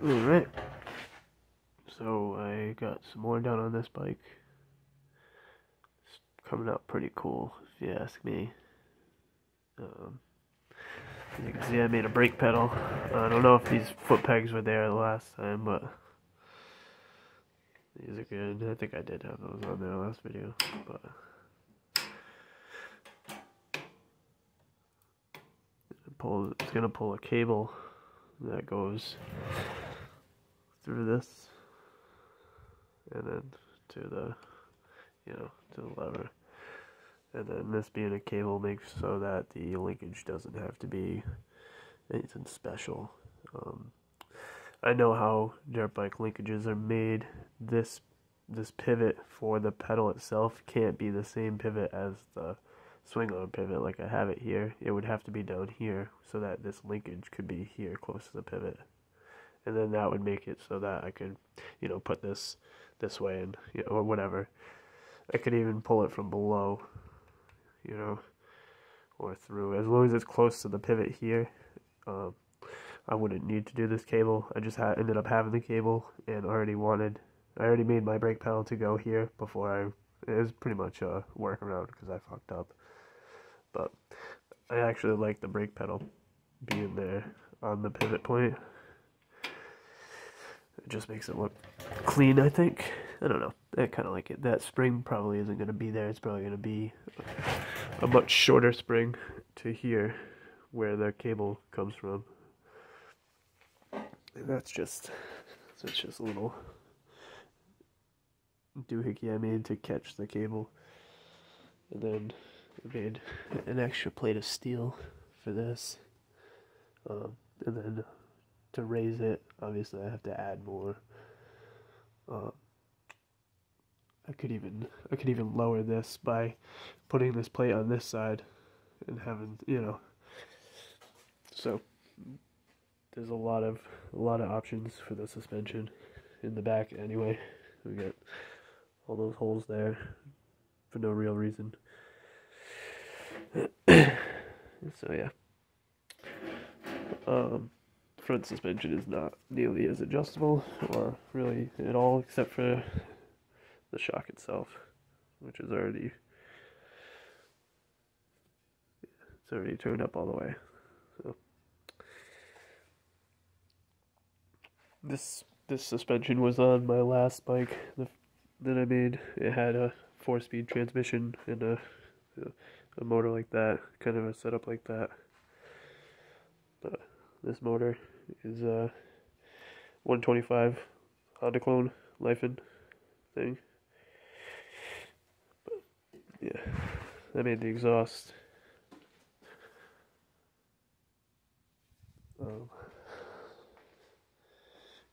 Alright, so I got some more done on this bike. It's coming out pretty cool, if you ask me. As you can see, I made a brake pedal. I don't know if these foot pegs were there the last time, but these are good. I think I did have those on there last video, but it's gonna pull a cable that goes through this and then to the to the lever, and then this being a cable makes so that the linkage doesn't have to be anything special. I know how dirt bike linkages are made. This pivot for the pedal itself can't be the same pivot as the swing arm pivot like I have it here. It would have to be down here so that this linkage could be here close to the pivot, and then that would make it so that I could put this way and or whatever. I could even pull it from below, or through, as long as it's close to the pivot here. I wouldn't need to do this cable. I just ended up having the cable and I already made my brake pedal to go here before it was pretty much a workaround because I fucked up. But I actually like the brake pedal being there on the pivot point. It just makes it look clean, I think. I don't know. I kind of like it. That spring probably isn't going to be there. It's probably going to be a much shorter spring to here where the cable comes from. And that's just a little doohickey I made to catch the cable. And then I made an extra plate of steel for this. And then to raise it, obviously I have to add more. I could even lower this by putting this plate on this side and having, so there's a lot of options for the suspension in the back anyway. We got all those holes there for no real reason. So yeah. Front suspension is not nearly as adjustable, or really at all, except for the shock itself, which is already turned up all the way. So this suspension was on my last bike that I made. It had a 4-speed transmission and a motor like that, kind of a setup like that. But this motor is a 125 Honda clone Lifen thing. But yeah, I made the exhaust.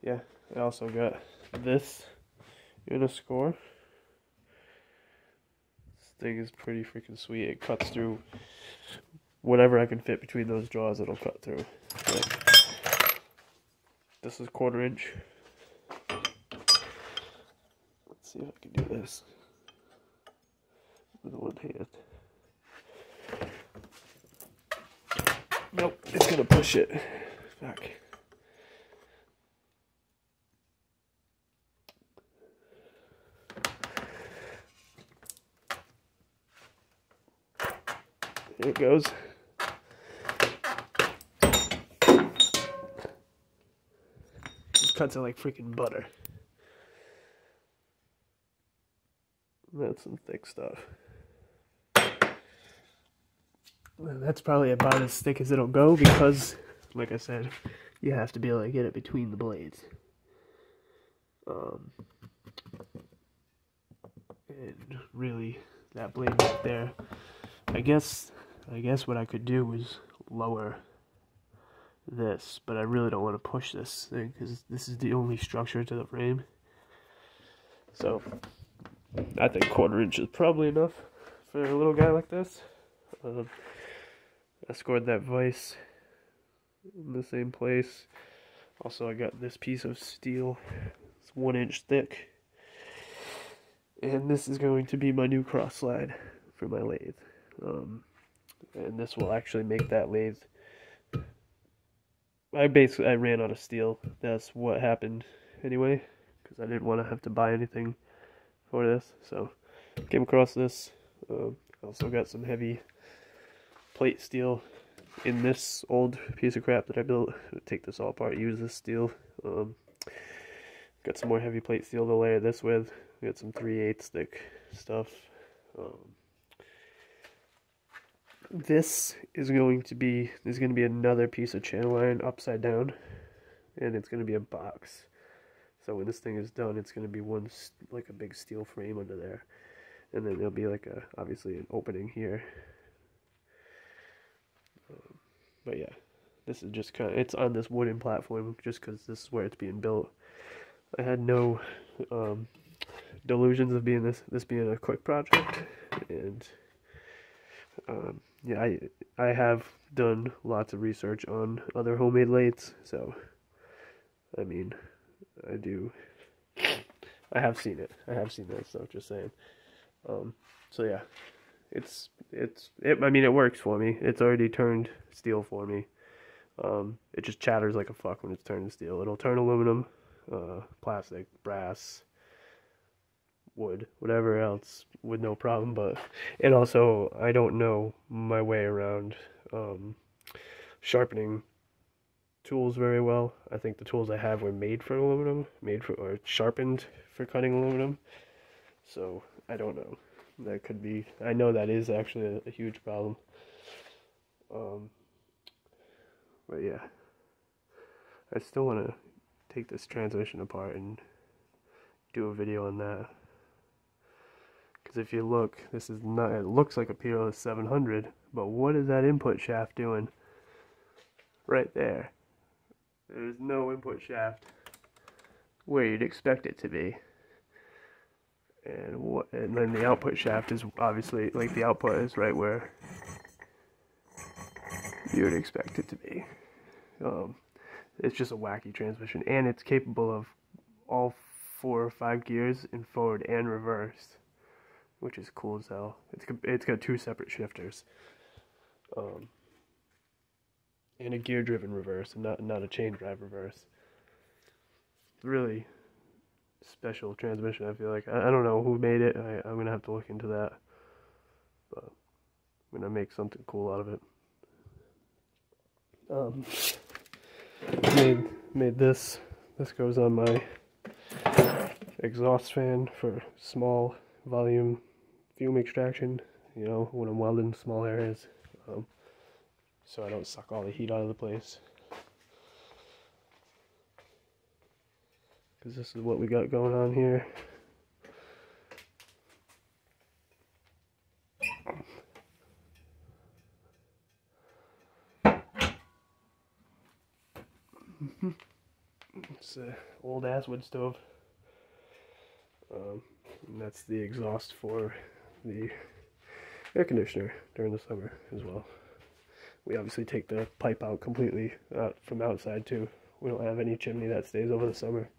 Yeah, I also got this in a score. This thing is pretty freaking sweet. It cuts through whatever I can fit between those jaws. It'll cut through. Like, this is 1/4 inch. Let's see if I can do this with one hand. Nope, it's gonna push it back. There it goes. Just cuts it like freaking butter. That's some thick stuff. That's probably about as thick as it'll go because, like I said, you have to be able to get it between the blades. And really, that blade right there, I guess what I could do is lower this, but I really don't want to push this thing because this is the only structure to the frame. So I think 1/4 inch is probably enough for a little guy like this. I scored that vise in the same place. Also, I got this piece of steel. It's 1 inch thick. And this is going to be my new cross slide for my lathe. And this will actually make that lathe I ran out of steel. That's what happened anyway, because I didn't want to have to buy anything for this. So came across this. Also got some heavy plate steel in this old piece of crap that I built. Take this all apart, use this steel. Got some more heavy plate steel to layer this with. Got some 3/8 thick stuff. This is going to be, there's going to be another piece of channel iron upside down, and it's going to be a box. So when this thing is done, it's going to be one, like a big steel frame under there, and then there'll be like obviously an opening here. But yeah, this is just kind of, it's on this wooden platform just because this is where it's being built. I had no delusions of being this being a quick project, and yeah, I have done lots of research on other homemade lathes, so I mean, I have seen it. I have seen that stuff, just saying. So yeah, I mean, it works for me. It's already turned steel for me. It just chatters like a fuck when it's turning steel. It'll turn aluminum, plastic, brass, wood, whatever else with no problem. But and also I don't know my way around sharpening tools very well. I think the tools I have were made for aluminum, or sharpened for cutting aluminum. So I don't know. That could be. I know that is actually a huge problem. But yeah, I still want to take this transmission apart and do a video on that. Because if you look, this is not, it looks like a Peerless 700, but what is that input shaft doing? Right there. There's no input shaft where you'd expect it to be. And then the output shaft is obviously, like, the output is right where you would expect it to be. It's just a wacky transmission, and it's capable of all 4 or 5 gears in forward and reverse, which is cool as hell. It's got 2 separate shifters, and a gear-driven reverse, and not a chain drive reverse. Really special transmission, I feel like. I don't know who made it. I'm gonna have to look into that, but I'm gonna make something cool out of it. Made this. This goes on my exhaust fan for small volume fume extraction, you know, when I'm welding small areas, so I don't suck all the heat out of the place. Because this is what we got going on here. It's an old ass wood stove. And that's the exhaust for the air conditioner during the summer as well. We obviously take the pipe out completely from outside too. We don't have any chimney that stays over the summer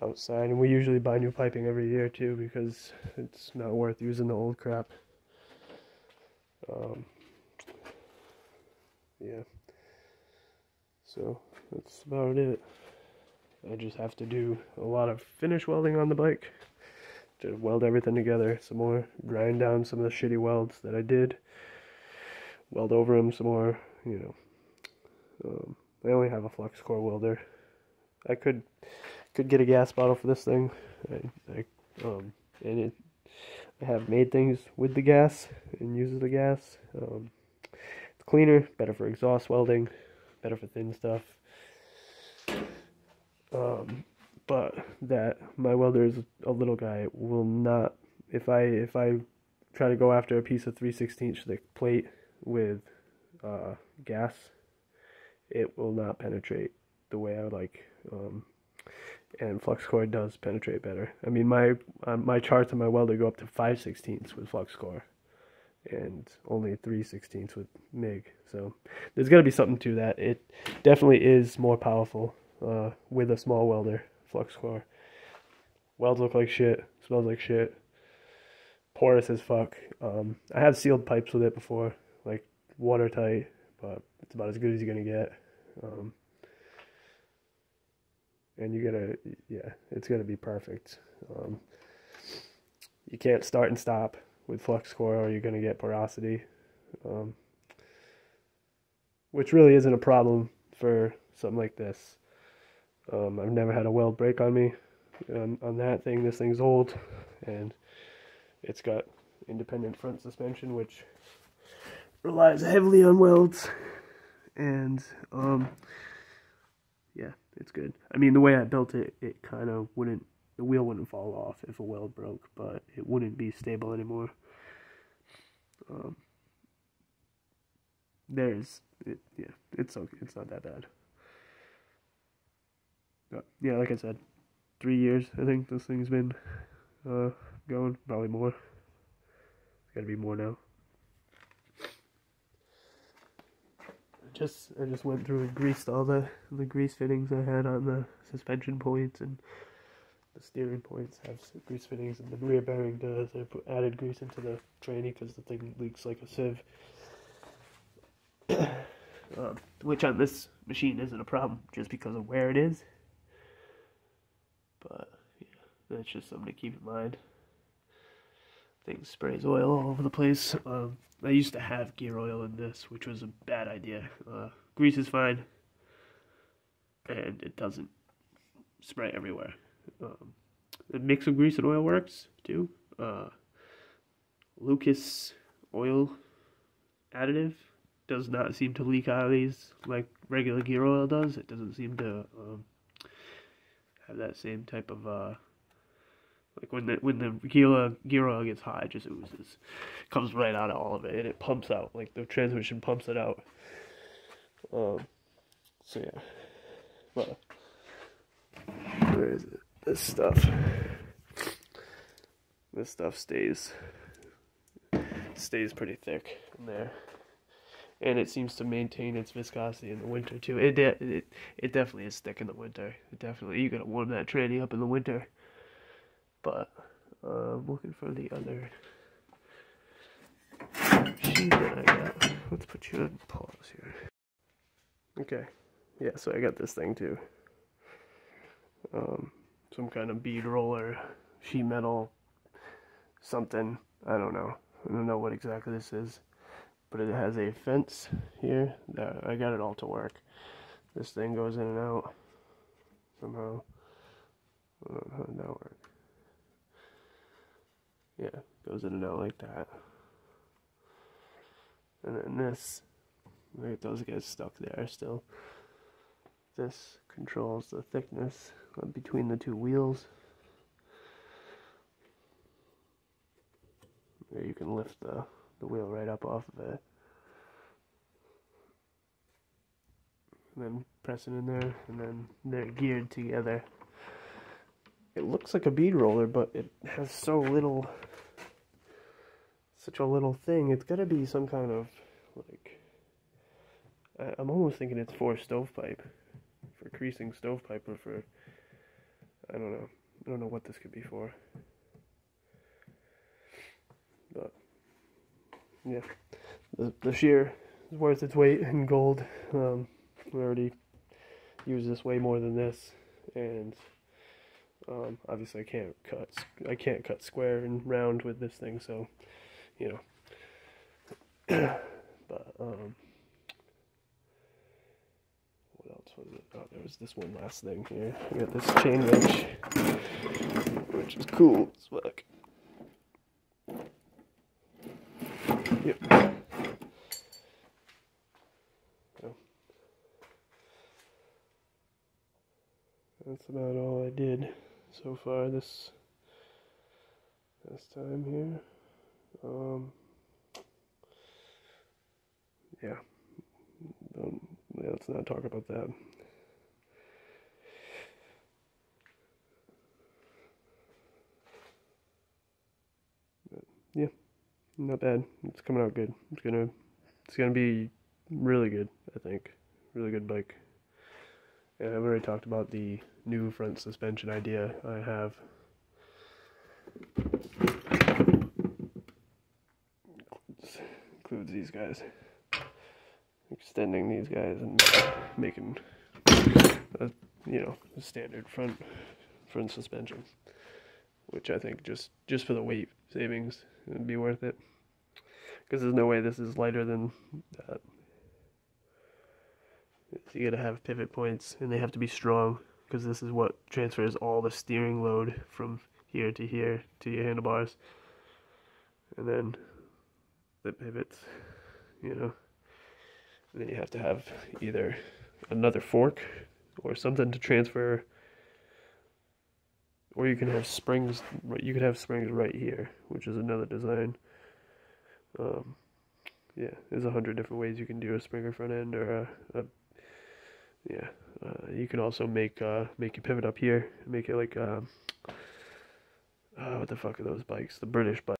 outside, and we usually buy new piping every year too because it's not worth using the old crap. Yeah, so that's about it. I just have to do a lot of finish welding on the bike to weld everything together some more, grind down some of the shitty welds that I did, weld over them some more, you know. I only have a flux core welder. I could get a gas bottle for this thing. I have made things with the gas and uses the gas. It's cleaner, better for exhaust welding, better for thin stuff. But that my welder is a little guy, will not, if I try to go after a piece of 3/16 thick plate with gas, it will not penetrate the way I would like. And flux core does penetrate better. I mean, my charts on my welder go up to 5/16 with flux core, and only 3/16 with MIG. So there's got to be something to that. It definitely is more powerful with a small welder, flux core. Welds look like shit, smells like shit, porous as fuck. I have sealed pipes with it before, like watertight, but it's about as good as you're gonna get. and you gotta, yeah, it's gonna be perfect. You can't start and stop with flux core, or you're gonna get porosity, which really isn't a problem for something like this. I've never had a weld break on me on that thing. This thing's old, and it's got independent front suspension, which relies heavily on welds, and yeah, it's good. I mean, the way I built it, it kind of wouldn't, the wheel wouldn't fall off if a weld broke, but it wouldn't be stable anymore. Yeah, it's okay. It's not that bad. But yeah, like I said, 3 years I think this thing's been going, probably more. It's gotta be more now. I just went through and greased all the grease fittings I had on the suspension points, and the steering points have grease fittings, and the rear bearing does. I added grease into the tranny because the thing leaks like a sieve. Which on this machine isn't a problem just because of where it is. But yeah, that's just something to keep in mind. Thing sprays oil all over the place. I used to have gear oil in this, which was a bad idea. Grease is fine, and it doesn't spray everywhere. The mix of grease and oil works too. Lucas oil additive does not seem to leak out of these like regular gear oil does. It doesn't seem to have that same type of like when the gear oil gets hot, it just oozes, comes right out of all of it, and it pumps out, like the transmission pumps it out. So yeah, but where is it? This stuff stays pretty thick in there, and it seems to maintain its viscosity in the winter too. It definitely is thick in the winter. You gotta warm that tranny up in the winter. But I'm looking for the other sheet that I got. Let's put you on pause here. Okay, yeah, so I got this thing too. Some kind of bead roller, sheet metal, something. I don't know what exactly this is, but it has a fence here. I got it all to work. This thing goes in and out somehow. I don't know how that works. Yeah, goes in and out like that. And then this, look at those guys stuck there still. This controls the thickness between the two wheels. There you can lift the wheel right up off of it. And then press it in there, and then they're geared together. It looks like a bead roller, but it has such a little thing. It's gotta be some kind of, like, I'm almost thinking it's for stovepipe, for creasing stovepipe, or for, I don't know what this could be for. But, yeah, the shear is worth its weight in gold. We already use this way more than this, and obviously I can't cut square and round with this thing, so you know. But what else was it? Oh, there was this one last thing here. We got this chain wrench, which is cool as fuck. Yep. That's about all I did so far this time here. Yeah. Let's not talk about that. But, yeah, not bad. It's coming out good. It's gonna be really good, I think. Really good bike. And I've already talked about the new front suspension idea I have. Includes these guys. Extending these guys and making you know, the standard front suspension, which I think just for the weight savings, it would be worth it. Because there's no way this is lighter than that. So you gotta have pivot points, and they have to be strong, because this is what transfers all the steering load from here to your handlebars. And then the pivots, you know. And then you have to have either another fork or something to transfer, or you can have springs. You could have springs right here, which is another design. Yeah, there's 100 different ways you can do a Springer front end, or you can also make your pivot up here, make it like what the fuck are those bikes? The British bike.